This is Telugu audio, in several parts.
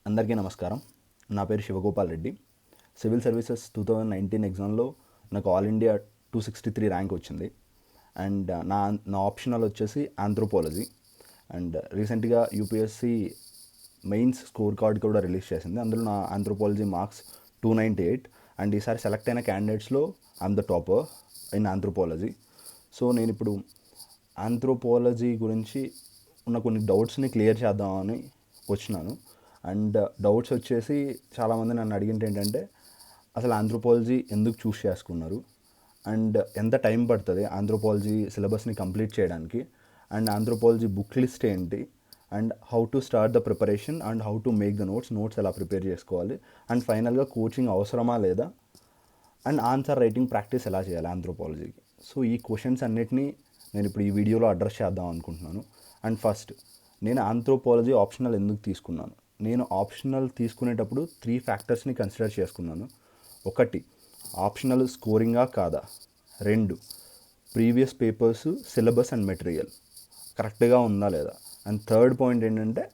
అందరికీ నమస్కారం. నా పేరు శివగోపాల్ రెడ్డి. సివిల్ సర్వీసెస్ 2019 ఎగ్జామ్లో నాకు ఆల్ ఇండియా 263 ర్యాంక్ వచ్చింది. అండ్ నా నా ఆప్షనల్ వచ్చేసి ఆంథ్రోపాలజీ. అండ్ రీసెంట్గా యూపీఎస్సి మెయిన్స్ స్కోర్ కార్డ్ కూడా రిలీజ్ చేసింది. అందులో నా ఆంథ్రోపాలజీ మార్క్స్ 298. అండ్ ఈసారి సెలెక్ట్ అయిన క్యాండిడేట్స్లో I'm the topper in anthropology. So నేను ఇప్పుడు ఆంథ్రోపాలజీ గురించి ఉన్న కొన్ని డౌట్స్ని క్లియర్ చేద్దామని వచ్చినాను. అండ్ డౌట్స్ వచ్చేసి చాలామంది నన్ను అడిగింది ఏంటంటే, అసలు ఆంథ్రోపాలజీ ఎందుకు చూస్ చేసుకున్నారు, అండ్ ఎంత టైం పడుతుంది ఆంథ్రోపాలజీ సిలబస్ని కంప్లీట్ చేయడానికి, అండ్ ఆంథ్రోపాలజీ బుక్ లిస్ట్ ఏంటి, and how to start the preparation, and how to make the notes ఎలా ప్రిపేర్ చేసుకోవాలి, అండ్ ఫైనల్గా కోచింగ్ అవసరమా లేదా, అండ్ ఆన్సర్ రైటింగ్ ప్రాక్టీస్ ఎలా చేయాలి ఆంథ్రోపాలజీకి. సో ఈ క్వశ్చన్స్ అన్నిటినీ నేను ఇప్పుడు ఈ వీడియోలో అడ్రస్ చేద్దాం అనుకుంటున్నాను. అండ్ ఫస్ట్, నేను ఆంథ్రోపాలజీ ఆప్షనల్ ఎందుకు తీసుకున్నాను? నేను ఆప్షనల్ తీసుకునేటప్పుడు 3 ఫ్యాక్టర్స్ని కన్సిడర్ చేసుకున్నాను. 1, ఆప్షనల్ స్కోరింగా కాదా. 2, previous papers, syllabus and material కరెక్ట్గా ఉందా లేదా. అండ్ థర్డ్ పాయింట్ ఏంటంటే,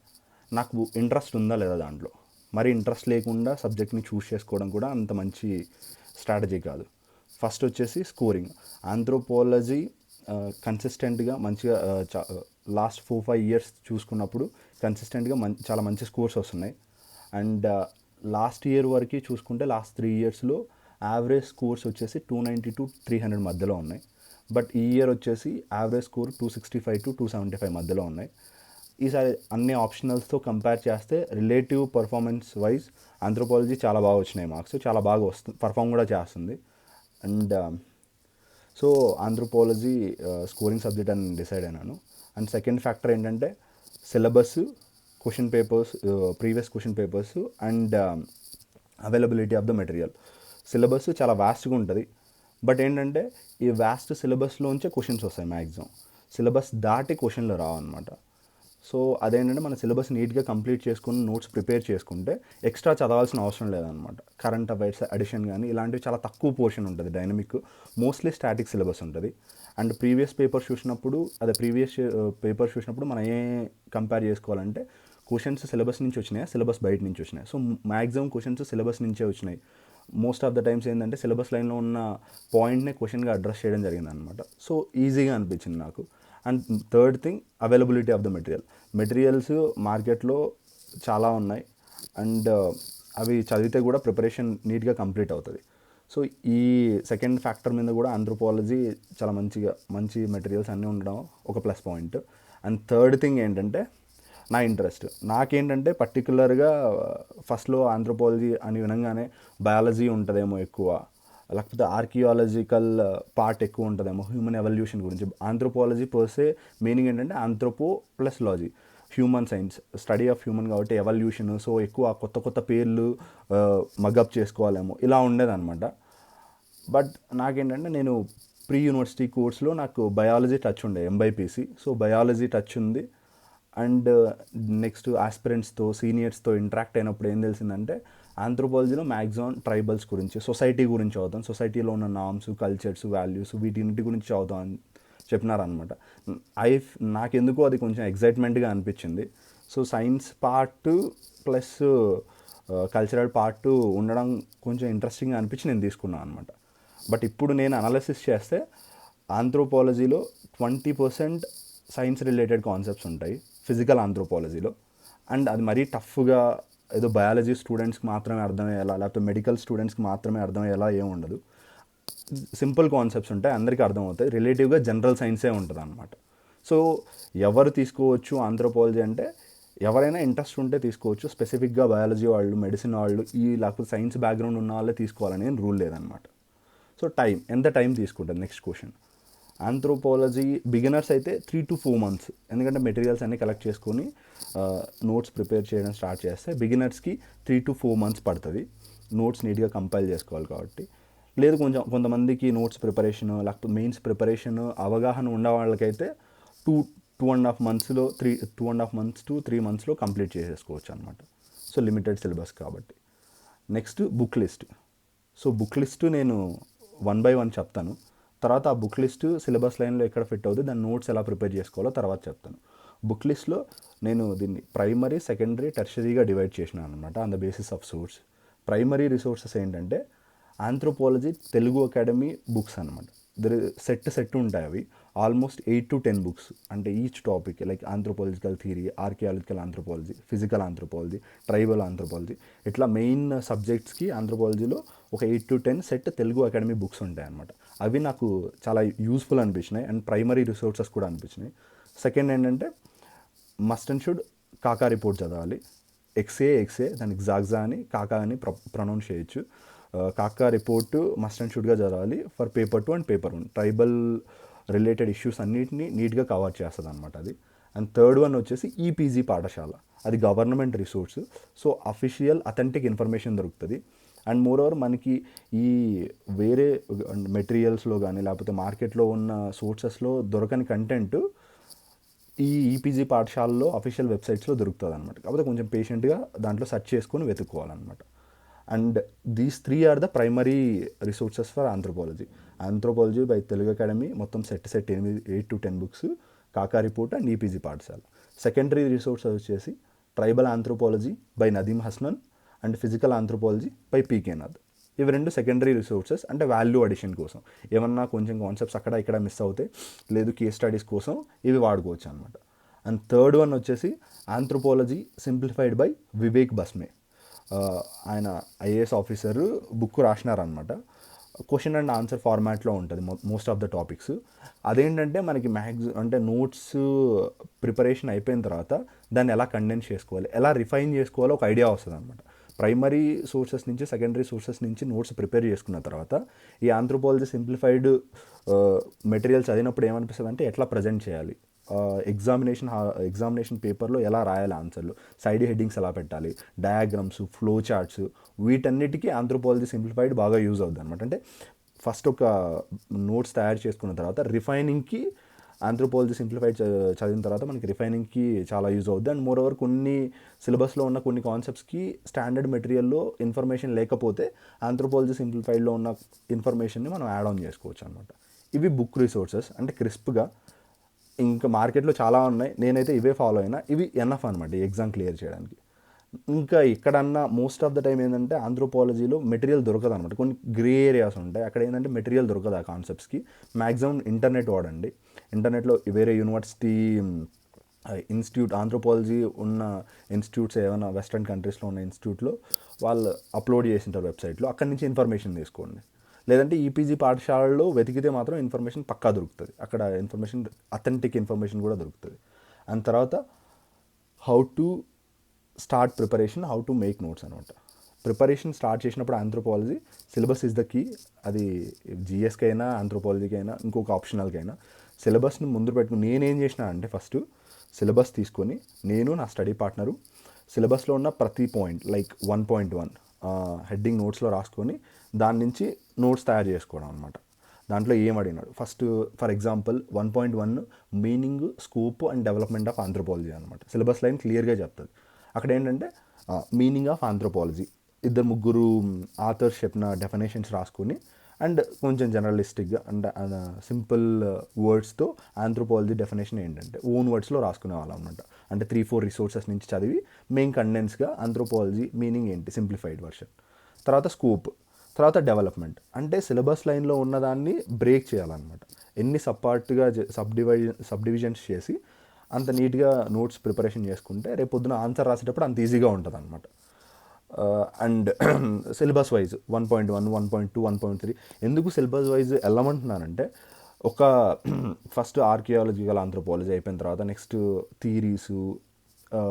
నాకు ఇంట్రెస్ట్ ఉందా లేదా దాంట్లో. మరి ఇంట్రెస్ట్ లేకుండా సబ్జెక్ట్ని చూస్ చేసుకోవడం కూడా అంత మంచి స్ట్రాటజీ కాదు. ఫస్ట్ వచ్చేసి స్కోరింగ్. ఆంథ్రోపాలజీ కన్సిస్టెంట్గా మంచిగా లాస్ట్ 4-5 ఇయర్స్ చూసుకున్నప్పుడు కన్సిస్టెంట్గా చాలా మంచి స్కోర్స్ వస్తున్నాయి. అండ్ లాస్ట్ ఇయర్ వరకు చూసుకుంటే లాస్ట్ 3 ఇయర్స్లో యావరేజ్ స్కోర్స్ వచ్చేసి 290 to 300 మధ్యలో ఉన్నాయి. బట్ ఈ ఇయర్ వచ్చేసి యావరేజ్ స్కోర్ 265 to 275 మధ్యలో ఉన్నాయి. ఈసారి అన్ని ఆప్షనల్స్తో కంపేర్ చేస్తే రిలేటివ్ పర్ఫార్మెన్స్ వైజ్ ఆంథ్రోపాలజీ చాలా బాగా వచ్చినాయి మార్క్స్, చాలా బాగా పర్ఫామ్ కూడా చేస్తుంది. And so anthropology scoring subject అని డిసైడ్ అయినాను. అండ్ సెకండ్ ఫ్యాక్టర్ ఏంటంటే syllabus, question papers, previous question papers and availability of the material. Syllabus చాలా వాస్ట్గా ఉంటుంది. బట్ ఏంటంటే ఈ వాస్ట్ సిలబస్లోంచే క్వశ్చన్స్ వస్తాయి మ్యాక్సిమం. సిలబస్ దాటి క్వశ్చన్లు రావన్నమాట. సో అదేంటంటే మన సిలబస్ నీట్గా కంప్లీట్ చేసుకుని నోట్స్ ప్రిపేర్ చేసుకుంటే ఎక్స్ట్రా చదవాల్సిన అవసరం లేదనమాట. కరెంట్ అఫైర్స్ అడిషన్ కానీ ఇలాంటివి చాలా తక్కువ పోర్షన్ ఉంటుంది. డైనమిక్ మోస్ట్లీ స్టాటిక్ సిలబస్ ఉంటుంది. అండ్ ప్రీవియస్ పేపర్స్ చూసినప్పుడు మనం కంపేర్ చేసుకోవాలంటే క్వశ్చన్స్ సిలబస్ నుంచి వచ్చినాయి, సిలబస్ బయట నుంచి వచ్చినాయి. సో మ్యాక్సిమం క్వశ్చన్స్ సిలబస్ నుంచే వచ్చినాయి. మోస్ట్ ఆఫ్ ద టైమ్స్ ఏంటంటే సిలబస్ లైన్లో ఉన్న పాయింట్నే క్వశ్చన్గా అడ్రస్ చేయడం జరిగింది అనమాట. సో ఈజీగా అనిపించింది నాకు. And third thing, availability of the materials మార్కెట్లో చాలా ఉన్నాయి. అండ్ అవి చదివితే కూడా ప్రిపరేషన్ నీట్గా కంప్లీట్ అవుతుంది. సో ఈ సెకండ్ ఫ్యాక్టర్ మీద కూడా ఆంథ్రోపాలజీ చాలా మంచి మెటీరియల్స్ అన్నీ ఉండడం ఒక plus point. And third thing ఏంటంటే నా ఇంట్రెస్ట్. నాకేంటంటే పర్టికులర్గా ఫస్ట్లో ఆంథ్రోపాలజీ అని వినంగానే బయాలజీ ఉంటుందేమో ఎక్కువ, లేకపోతే ఆర్కియాలజికల్ పార్ట్ ఎక్కువ ఉంటుందేమో, హ్యూమన్ ఎవల్యూషన్ గురించి. ఆంథ్రోపాలజీ పర్సే మీనింగ్ ఏంటంటే anthropo plus logy, human science, study of human కాబట్టి ఎవల్యూషన్. సో ఎక్కువ కొత్త పేర్లు మగప్ చేసుకోవాలేమో ఇలా ఉండేదన్నమాట. బట్ నాకేంటంటే నేను ప్రీ యూనివర్సిటీ కోర్స్లో నాకు బయాలజీ టచ్ ఉండే, ఎంబైపీసీ. సో బయాలజీ టచ్ ఉంది. అండ్ నెక్స్ట్ ఆస్పిరెంట్స్తో సీనియర్స్తో ఇంటరాక్ట్ అయినప్పుడు ఏం తెలిసిందంటే ఆంథ్రోపాలజీలో మ్యాక్సిమం ట్రైబల్స్ గురించి, సొసైటీ గురించి చదువుతాం, సొసైటీలో ఉన్న నార్మ్స్, కల్చర్స్, వాల్యూస్ వీటిన్నిటి గురించి చదువుతాం అని చెప్పినారనమాట. నాకెందుకో అది కొంచెం ఎగ్జైట్మెంట్గా అనిపించింది. So science part plus cultural part ఉండడం కొంచెం ఇంట్రెస్టింగ్గా అనిపించి నేను తీసుకున్నాను అనమాట. బట్ ఇప్పుడు నేను అనాలిసిస్ చేస్తే ఆంథ్రోపాలజీలో 20% సైన్స్ రిలేటెడ్ కాన్సెప్ట్స్ ఉంటాయి ఫిజికల్ ఆంథ్రోపాలజీలో. అండ్ అది మరీ టఫ్గా ఏదో బయాలజీ స్టూడెంట్స్కి మాత్రమే అర్థమయ్యేలా, లేకపోతే మెడికల్ స్టూడెంట్స్కి మాత్రమే అర్థమయ్యేలా ఏమి ఉండదు. సింపుల్ కాన్సెప్ట్స్ ఉంటాయి, అందరికీ అర్థమవుతాయి. రిలేటివ్గా జనరల్ సైన్సే ఉంటుంది అనమాట. సో ఎవరు తీసుకోవచ్చు ఆంథ్రోపాలజీ అంటే, ఎవరైనా ఇంట్రెస్ట్ ఉంటే తీసుకోవచ్చు. స్పెసిఫిక్గా బయాలజీ వాళ్ళు, మెడిసిన్ వాళ్ళు, లేకపోతే సైన్స్ బ్యాక్గ్రౌండ్ ఉన్న వాళ్ళే తీసుకోవాలని రూల్ లేదనమాట. సో ఎంత టైం తీసుకుంటుంది నెక్స్ట్ క్వశ్చన్. ఆంథ్రోపాలజీ బిగినర్స్ అయితే 3 to 4 months, ఎందుకంటే మెటీరియల్స్ అన్నీ కలెక్ట్ చేసుకొని నోట్స్ ప్రిపేర్ చేయడం స్టార్ట్ చేస్తే బిగినర్స్కి 3 to 4 months పడుతుంది. నోట్స్ నీట్గా కంపైల్ చేసుకోవాలి కాబట్టి. లేదు కొంతమందికి నోట్స్ ప్రిపరేషన్ లేకపోతే మెయిన్స్ ప్రిపరేషన్ అవగాహన ఉన్న వాళ్ళకైతే 2.5 monthsలో 2.5 months to 3 monthsలో కంప్లీట్ చేసేసుకోవచ్చు అనమాట. సో లిమిటెడ్ సిలబస్ కాబట్టి. Next book list. So book list నేను 1 by 1 చెప్తాను. తర్వాత ఆ బుక్ లిస్ట్ సిలబస్ లైన్లో ఎక్కడ ఫిట్ అవుతుంది, దాని నోట్స్ ఎలా ప్రిపేర్ చేసుకోవాలో తర్వాత చెప్తాను. బుక్ లిస్ట్లో నేను దీన్ని ప్రైమరీ, సెకండరీ, టెర్షరీగా డివైడ్ చేసినాను అనమాట on the basis of swords. Primary resources ఏంటంటే ఆంథ్రోపాలజీ తెలుగు అకాడమీ బుక్స్ అనమాట. సెట్ ఉంటాయి అవి ఆల్మోస్ట్ 8 to 10 బుక్స్. అంటే each topic like anthropological theory, archaeological anthropology, physical anthropology, tribal anthropology, ఇట్లా మెయిన్ సబ్జెక్ట్స్కి ఆంథ్రోపాలజీలో ఒక 8 to 10 set Telugu academy books ఉంటాయి అనమాట. అవి నాకు చాలా యూస్ఫుల్ అనిపించినాయి అండ్ ప్రైమరీ రిసోర్సెస్ కూడా అనిపించినాయి. సెకండ్ ఏంటంటే మస్ట్ అండ్ షుడ్ కాకా రిపోర్ట్ చదవాలి. ఎక్సే దానికి జాగ్జా అని కాకా అని ప్రొనౌన్స్ చేయొచ్చు. కాకా రిపోర్టు మస్ట్ అండ్ షుడ్గా చదవాలి for paper 2 and paper 1. Tribal related issues అన్నిటిని నీట్గా కవర్ చేస్తుంది అనమాట అది. అండ్ థర్డ్ వన్ వచ్చేసి ఈపీజీ పాఠశాల, అది government resource. So official authentic information దొరుకుతుంది. అండ్ మోర్ ఓవర్ మనకి ఈ వేరే మెటీరియల్స్లో కానీ లేకపోతే మార్కెట్లో ఉన్న సోర్సెస్లో దొరకని కంటెంట్ ఈ ఈపీజీ పాఠశాలలో అఫీషియల్ వెబ్సైట్స్లో దొరుకుతుంది అనమాట. కాకపోతే కొంచెం పేషెంట్గా దాంట్లో సెర్చ్ చేసుకొని వెతుక్కోవాలన్నమాట. And these 3 are the primary resources for anthropology. Anthropology by Telugu Academy మొత్తం set 8 to 10 books, Kaka report and ePG Pathshala. Secondary resources వచ్చేసి tribal anthropology by Nadeem Hasnain and physical anthropology by PK Nath. ఇవి 2 సెకండరీ రిసోర్సెస్, అంటే వాల్యూ అడిషన్ కోసం. ఏమన్నా కొంచెం కాన్సెప్ట్స్ అక్కడ ఇక్కడ మిస్ అవుతాయి, లేదు కేస్ స్టడీస్ కోసం ఇవి వాడుకోవచ్చు అనమాట. అండ్ థర్డ్ వన్ వచ్చేసి anthropology simplified by Vivek Bhasme. ఆయన ఐఏఎస్ ఆఫీసర్ బుక్ రాసినారనమాట. క్వశ్చన్ అండ్ ఆన్సర్ ఫార్మాట్లో ఉంటుంది మోస్ట్ ఆఫ్ ద టాపిక్స్. అదేంటంటే మనకి అంటే నోట్స్ ప్రిపరేషన్ అయిపోయిన తర్వాత దాన్ని ఎలా కండెన్స్ చేసుకోవాలి, ఎలా రిఫైన్ చేసుకోవాలో ఒక ఐడియా వస్తుంది అనమాట. ప్రైమరీ సోర్సెస్ నుంచి, సెకండరీ సోర్సెస్ నుంచి నోట్స్ ప్రిపేర్ చేసుకున్న తర్వాత ఈ ఆంథ్రోపాలజీ సింప్లిఫైడ్ మెటీరియల్స్ చదివినప్పుడు ఏమనిపిస్తుంది అంటే ఎట్లా ప్రజెంట్ చేయాలి, ఎగ్జామినేషన్ పేపర్లో ఎలా రాయాలి ఆన్సర్లు, సైడ్ హెడ్డింగ్స్ ఎలా పెట్టాలి, డయాగ్రామ్స్, ఫ్లో చార్ట్స్, వీటన్నిటికీ ఆంథ్రోపాలజీ సింప్లిఫైడ్ బాగా యూజ్ అవుతుంది అనమాట. అంటే ఫస్ట్ ఒక నోట్స్ తయారు చేసుకున్న తర్వాత రిఫైనింగ్కి ఆంథ్రోపాలజీ సింప్లిఫైడ్ చదివిన తర్వాత మనకి రిఫైనింగ్కి చాలా యూజ్ అవుద్ది. అండ్ మోర్ ఓవర్ కొన్ని సిలబస్లో ఉన్న కొన్ని కాన్సెప్ట్స్కి స్టాండర్డ్ మెటీరియల్లో ఇన్ఫర్మేషన్ లేకపోతే ఆంథ్రోపాలజీ సింప్లిఫైడ్లో ఉన్న ఇన్ఫర్మేషన్ని మనం యాడ్ ఆన్ చేసుకోవచ్చు అనమాట. ఇవి బుక్ రిసోర్సెస్, అంటే క్రిస్ప్గా. ఇంకా మార్కెట్లో చాలా ఉన్నాయి, నేనైతే ఇవే ఫాలో అయినా. ఇవి ఎనఫ్ అనమాట ఈ ఎగ్జామ్ క్లియర్ చేయడానికి. ఇంకా ఎక్కడన్నా మోస్ట్ ఆఫ్ ద టైం ఏంటంటే ఆంథ్రోపాలజీలో మెటీరియల్ దొరకదు అనమాట. కొన్ని గ్రే ఏరియాస్ ఉంటాయి, అక్కడ ఏంటంటే మెటీరియల్ దొరకదు ఆ కాన్సెప్ట్స్కి. మ్యాక్సిమం ఇంటర్నెట్ వాడండి. ఇంటర్నెట్లో వేరే యూనివర్సిటీ ఇన్స్టిట్యూట్, ఆంథ్రోపాలజీ ఉన్న ఇన్స్టిట్యూట్స్ ఏమైనా వెస్ట్రన్ కంట్రీస్లో ఉన్న ఇన్స్టిట్యూట్లో వాళ్ళు అప్లోడ్ చేసింటారు వెబ్సైట్లో, అక్కడి నుంచి ఇన్ఫర్మేషన్ తీసుకోండి. లేదంటే ఈపీజీ పాఠశాలలో వెతికితే మాత్రం ఇన్ఫర్మేషన్ పక్కా దొరుకుతుంది. అక్కడ ఇన్ఫర్మేషన్, అథెంటిక్ ఇన్ఫర్మేషన్ కూడా దొరుకుతుంది. అండ్ తర్వాత how to start preparation, how to make notes అనమాట. ప్రిపరేషన్ స్టార్ట్ చేసినప్పుడు anthropology syllabus is the key. అది జిఎస్కి అయినా, ఆంథ్రోపాలజీకి అయినా, ఇంకొక ఆప్షనల్కి అయినా సిలబస్ని ముందు పెట్టుకుని నేనేం చేసిన అంటే ఫస్ట్ సిలబస్ తీసుకొని నేను నా స్టడీ పార్ట్నరు సిలబస్లో ఉన్న ప్రతి పాయింట్ లైక్ 1.1 హెడ్డింగ్ నోట్స్లో రాసుకొని దాని నుంచి నోట్స్ తయారు చేసుకోవడం అనమాట. దాంట్లో ఏం అడిగినాడు first, for example 1.1 meaning, scope and development of anthropology అనమాట. సిలబస్ లైన్ క్లియర్గా చెప్తుంది. అక్కడ ఏంటంటే మీనింగ్ ఆఫ్ ఆంథ్రోపాలజీ, 2-3 ఆథర్స్ చెప్పిన డెఫినేషన్స్ రాసుకొని అండ్ కొంచెం జనరలిస్టిక్గా అంటే సింపుల్ వర్డ్స్తో ఆంథ్రోపాలజీ డెఫినేషన్ ఏంటంటే ఓన్ వర్డ్స్లో రాసుకునే వాళ్ళం అనమాట. అంటే 3-4 రిసోర్సెస్ నుంచి చదివి మెయిన్ కండెన్స్గా ఆంథ్రోపాలజీ మీనింగ్ ఏంటి సింప్లిఫైడ్ వర్షన్. తర్వాత స్కోప్, తర్వాత డెవలప్మెంట్, అంటే సిలబస్ లైన్లో ఉన్నదాన్ని బ్రేక్ చేయాలన్నమాట. ఎన్ని సబ్పార్ట్గా సబ్ డివిజన్స్ చేసి అంత నీట్గా నోట్స్ ప్రిపరేషన్ చేసుకుంటే రేపు పొద్దున ఆన్సర్ రాసేటప్పుడు అంత ఈజీగా ఉంటుంది అనమాట. అండ్ సిలబస్ వైజ్ 1.1, 1.2, 1.3 ఎందుకు సిలబస్ వైజ్ వెళ్ళమంటున్నానంటే, ఒక ఫస్ట్ ఆర్కియాలజికల్ ఆంథ్రోపాలజీ అయిపోయిన తర్వాత next theories,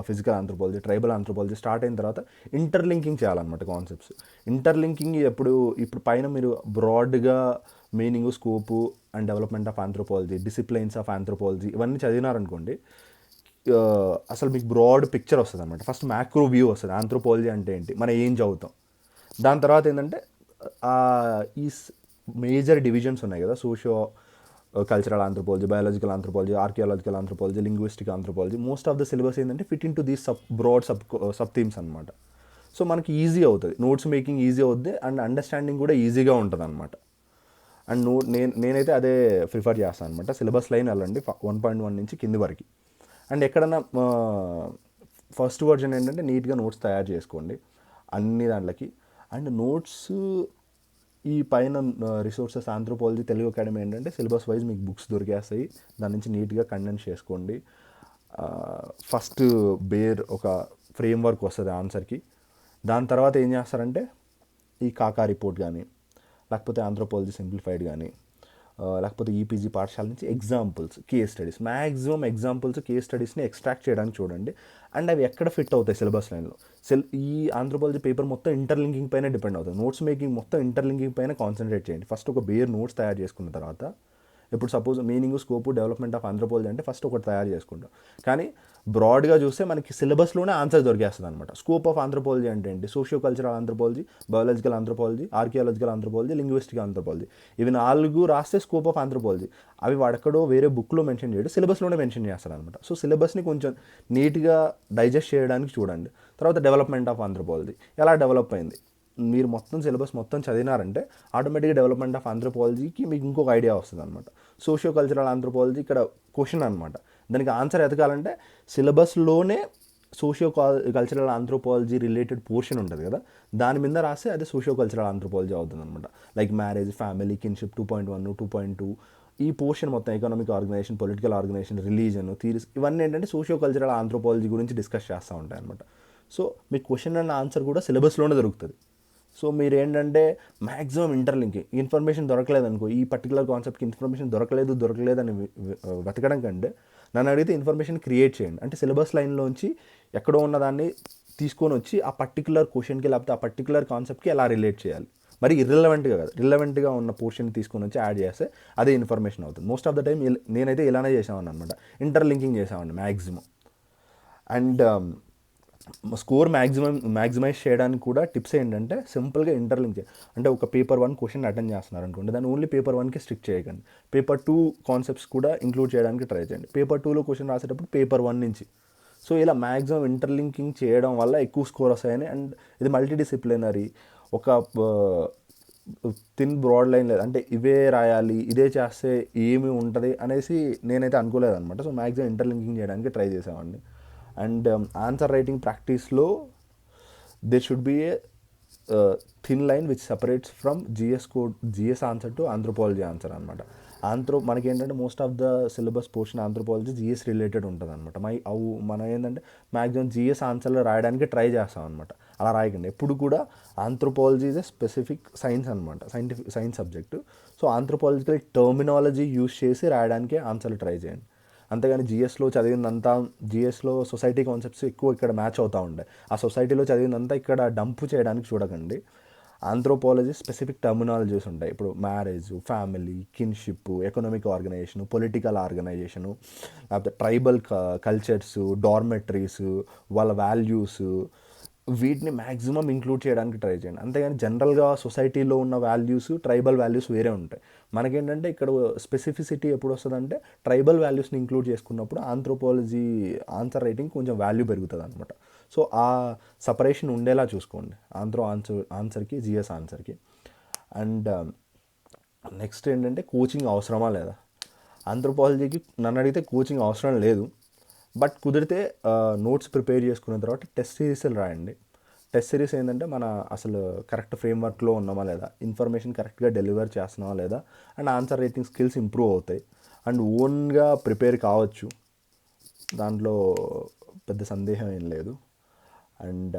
physical anthropology, tribal anthropology start అయిన తర్వాత ఇంటర్లింకింగ్ చేయాలన్నమాట కాన్సెప్ట్స్. ఇంటర్లింకింగ్ ఇప్పుడు పైన మీరు బ్రాడ్గా meaning, scope and development of anthropology, disciplines of anthropology ఇవన్నీ చదివినారనుకోండి, అసలు మీకు బ్రాడ్ పిక్చర్ వస్తుంది అనమాట. ఫస్ట్ మ్యాక్రో వ్యూ వస్తుంది, ఆంథ్రోపాలజీ అంటే ఏంటి, మనం ఏం చదువుతాం. దాని తర్వాత ఏంటంటే ఈ మేజర్ డివిజన్స్ ఉన్నాయి కదా, socio cultural anthropology, biological anthropology, archaeological anthropology, linguistic anthropology, most of the syllabus ఏంటంటే fit in to these broad sub themes అనమాట. సో మనకి ఈజీ అవుతుంది, నోట్స్ మేకింగ్ ఈజీ అవుతుంది అండ్ అండర్స్టాండింగ్ కూడా ఈజీగా ఉంటుంది అనమాట. అండ్ నేనైతే అదే ప్రిఫర్ చేస్తాను అనమాట. సిలబస్ లైన్ వెళ్ళండి 1.1 నుంచి కింది వరకు. అండ్ ఎక్కడన్నా ఫస్ట్ వర్జన్ ఏంటంటే నీట్గా నోట్స్ తయారు చేసుకోండి అన్ని దాంట్లకి. అండ్ నోట్స్ ఈ పైన రిసోర్సెస్ ఆంథ్రోపాలజీ తెలుగు అకాడమీ ఏంటంటే సిలబస్ వైజ్ మీకు బుక్స్ దొరికేస్తాయి, దాని నుంచి నీట్గా కండెన్స్ చేసుకోండి. ఫస్ట్ బేర్ ఒక ఫ్రేమ్ వర్క్ వస్తుంది ఆన్సర్కి. దాని తర్వాత ఏం చేస్తారంటే ఈ కాకా రిపోర్ట్ కానీ, లేకపోతే ఆంథ్రోపాలజీ సింప్లిఫైడ్ కానీ, లేకపోతే ఈపీజీ పాఠశాల నుంచి examples, case studies, maximum examples case స్టడీస్ని ఎక్స్ట్రాక్ట్ చేయడానికి చూడండి. అండ్ అవి ఎక్కడ ఫిట్ అవుతాయి సిలబస్ లైన్లో. ఈ ఆంథ్రోపాలజీ పేపర్ మొత్తం ఇంటర్లింకింగ్ పైన డిపెండ్ అవుతుంది. నోట్స్ మేకింగ్ మొత్తం ఇంటర్లింకింగ్ పైన కాన్సన్ట్రేట్ చేయండి. ఫస్ట్ ఒక బేర్ నోట్స్ తయారు చేసుకున్న తర్వాత, ఇప్పుడు suppose meaning, scope, development of anthropology అంటే ఫస్ట్ ఒకటి తయారు చేసుకుంటాం. కానీ బ్రాడ్గా చూస్తే మనకి సిలబస్లోనే ఆన్సర్ దొరికేస్తుంది అనమాట. స్కోప్ ఆఫ్ ఆంథ్రోపాలజీ అంటే ఏంటి? Socio cultural anthropology, biological anthropology, archaeological anthropology, linguistic anthropology. ఇవి 4 రాస్తే స్కోప్ ఆఫ్ ఆంథ్రోపాలజీ. అవి వాడెక్కడో వేరే బుక్లో మెన్షన్ చేయడు, సిలబస్లోనే మెన్షన్ చేస్తారు అనమాట. సో సిలబస్ని కొంచెం నీట్గా డైజెస్ట్ చేయడానికి చూడండి. తర్వాత డెవలప్మెంట్ ఆఫ్ ఆంథ్రోపాలజీ ఎలా డెవలప్ అయింది, మీరు మొత్తం సిలబస్ మొత్తం చదివినారంటే ఆటోమేటిక్గా డెవలప్మెంట్ ఆఫ్ ఆంథ్రోపాలజీకి మీకు ఇంకొక ఐడియా వస్తుంది అనమాట. సోషియో కల్చరల్ ఆంథ్రోపాలజీ ఇక్కడ క్వశ్చన్ అనమాట. దానికి ఆన్సర్ ఎతకాలంటే సిలబస్లోనే socio cultural anthropology related portion ఉంటుంది కదా, దాని మీద రాస్తే అది సోషియో కల్చరల్ ఆంథ్రోపాలజీ అవుతుంది అనమాట. లైక్ మ్యారేజ్, ఫ్యామిలీ, కిన్షిప్ 2.1, 2.2 ఈ పోర్షన్ మొత్తం economic organisation, political organisation, religion, theories ఇవన్నీ ఏంటంటే సోషియో కల్చరల్ ఆంథ్రోపాలజీ గురించి డిస్కస్ చేస్తూ ఉంటాయి అనమాట. సో మీ క్వశ్చన్ అండ్ ఆన్సర్ కూడా సిలబస్లోనే దొరుకుతుంది. సో మీరు ఏంటంటే మ్యాక్సిమం ఇంటర్లింకింగ్, ఇన్ఫర్మేషన్ దొరకలేదు అనుకో, ఈ పర్టికులర్ కాన్సెప్ట్కి ఇన్ఫర్మేషన్ దొరకలేదు అని వెతకడం కంటే నన్ను అడిగితే ఇన్ఫర్మేషన్ క్రియేట్ చేయండి. అంటే సిలబస్ లైన్లోంచి ఎక్కడో ఉన్నదాన్ని తీసుకొని వచ్చి ఆ పర్టికులర్ క్వశ్చన్కి లేకపోతే ఆ పర్టికులర్ కాన్సెప్ట్కి ఎలా రిలేట్ చేయాలి. మరి ఇర్రెలవెంట్గా కాదు, రిలవెంట్గా ఉన్న పోర్షన్ తీసుకొని వచ్చి యాడ్ చేస్తే అదే ఇన్ఫర్మేషన్ అవుతుంది. మోస్ట్ ఆఫ్ ద టైం నేనైతే ఇలానే చేసామని అనమాట, ఇంటర్లింకింగ్ చేసామండి మ్యాక్సిమం. అండ్ స్కోర్ మ్యాక్సిమైజ్ చేయడానికి కూడా టిప్స్ ఏంటంటే సింపుల్గా ఇంటర్లింక్ చేయాలి. అంటే ఒక పేపర్ 1 క్వశ్చన్ అటెండ్ చేస్తున్నారు అనుకోండి, దాన్ని ఓన్లీ పేపర్ 1కి స్టిక్ చేయకండి. పేపర్ 2 కాన్సెప్ట్స్ కూడా ఇంక్లూడ్ చేయడానికి ట్రై చేయండి. పేపర్ 2లో క్వశ్చన్ రాసేటప్పుడు పేపర్ 1 నుంచి. సో ఇలా మ్యాక్సిమం ఇంటర్లింకింగ్ చేయడం వల్ల ఎక్కువ స్కోర్ వస్తాయని. అండ్ ఇది మల్టీ డిసిప్లినరీ, ఒక థిన్ బ్రాడ్ లైన్ లేదు అంటే ఇవే రాయాలి, ఇదే చేస్తే ఏమి ఉంటుంది అనేసి నేనైతే అనుకోలేదన్నమాట. సో మ్యాక్సిమం ఇంటర్లింకింగ్ చేయడానికి ట్రై చేసామండి. అండ్ ఆన్సర్ రైటింగ్ ప్రాక్టీస్లో there should be a thin line which separates from GS answer to anthropology answer అనమాట. మనకి ఏంటంటే most of the syllabus portion anthropology GS related ఉంటుంది అనమాట. మనం ఏంటంటే మ్యాక్సిమం జిఎస్ ఆన్సర్లో రాయడానికి ట్రై చేస్తాం అనమాట. అలా రాయకండి. ఎప్పుడు కూడా anthropology is a specific science అనమాట, science subject. So anthropological terminology use చేసి రాయడానికి ఆన్సర్లు ట్రై చేయండి. అంతేగాని జిఎస్లో సొసైటీ కాన్సెప్ట్స్ ఎక్కువ ఇక్కడ మ్యాచ్ అవుతూ ఉంటాయి. ఆ సొసైటీలో చదివిందంతా ఇక్కడ డంప్ చేయడానికి చూడకండి. ఆంథ్రోపాలజీ స్పెసిఫిక్ టర్మినాలజీస్ ఉంటాయి. ఇప్పుడు marriage, family, kinship, economic organisation, political organisation, లేకపోతే ట్రైబల్ కల్చర్స్, డార్మెటరీస్, వాళ్ళ వాల్యూస్, వీటిని మ్యాక్సిమం ఇంక్లూడ్ చేయడానికి ట్రై చేయండి. అంతేగాని జనరల్గా సొసైటీలో ఉన్న వాల్యూస్, ట్రైబల్ వాల్యూస్ వేరే ఉంటాయి. మనకేంటంటే ఇక్కడ స్పెసిఫిసిటీ ఎప్పుడు వస్తుందంటే ట్రైబల్ వాల్యూస్ని ఇంక్లూడ్ చేసుకున్నప్పుడు ఆంథ్రోపాలజీ ఆన్సర్ రైటింగ్ కొంచెం వాల్యూ పెరుగుతుంది అనమాట. సో ఆ సపరేషన్ ఉండేలా చూసుకోండి ఆన్సర్కి, జిఎస్ ఆన్సర్కి. అండ్ నెక్స్ట్ ఏంటంటే కోచింగ్ అవసరమా లేదా? ఆంథ్రోపాలజీకి నన్ను అడిగితే కోచింగ్ అవసరం లేదు. బట్ కుదిరితే నోట్స్ ప్రిపేర్ చేసుకున్న తర్వాత టెస్ట్ సిరీస్లు రాయండి. టెస్ట్ సిరీస్ ఏంటంటే మన అసలు కరెక్ట్ ఫ్రేమ్వర్క్లో ఉన్నామా లేదా, ఇన్ఫర్మేషన్ కరెక్ట్గా డెలివర్ చేస్తున్నామా లేదా, and answer writing skills improve అవుతాయి. అండ్ ఓన్గా ప్రిపేర్ కావచ్చు, దాంట్లో పెద్ద సందేహం ఏం లేదు. అండ్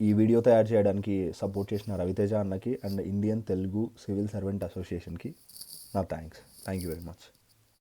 ఈ వీడియో తయారు చేయడానికి సపోర్ట్ చేసిన రవితేజ అన్నకి and Indian Telugu civil servant అసోసియేషన్కి నా థ్యాంక్ యూ వెరీ మచ్.